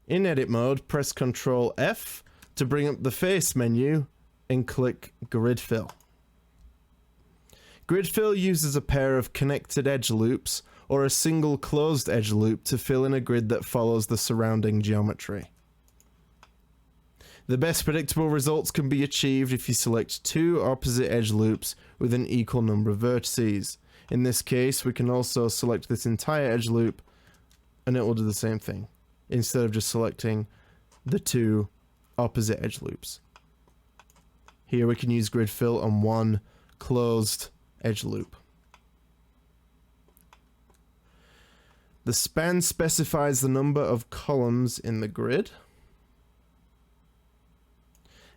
In edit mode, press Ctrl F to bring up the face menu and click Grid Fill. Grid Fill uses a pair of connected edge loops or a single closed edge loop to fill in a grid that follows the surrounding geometry. The best predictable results can be achieved if you select two opposite edge loops with an equal number of vertices. In this case, we can also select this entire edge loop and it will do the same thing, instead of just selecting the two opposite edge loops. Here we can use grid fill on one closed edge loop. The span specifies the number of columns in the grid,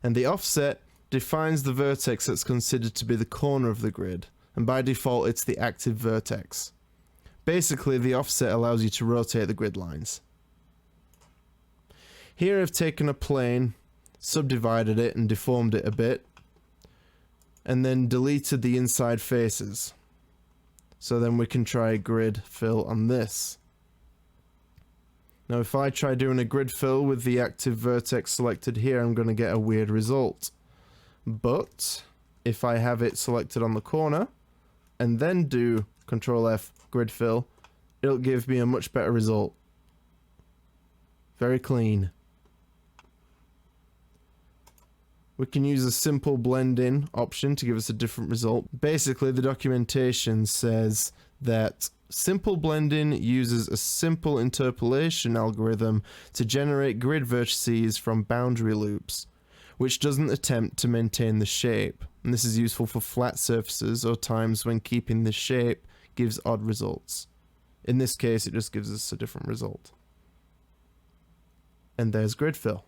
and the offset defines the vertex that's considered to be the corner of the grid, and by default it's the active vertex. Basically, the offset allows you to rotate the grid lines. Here I've taken a plane, subdivided it and deformed it a bit, and then deleted the inside faces. So then we can try grid fill on this. Now if I try doing a grid fill with the active vertex selected here, I'm going to get a weird result. But if I have it selected on the corner and then do Ctrl F grid fill, it'll give me a much better result. Very clean. We can use a simple blend in option to give us a different result. Basically, the documentation says that simple blend-in uses a simple interpolation algorithm to generate grid vertices from boundary loops, which doesn't attempt to maintain the shape. And this is useful for flat surfaces or times when keeping the shape gives odd results. In this case, it just gives us a different result. And there's grid fill.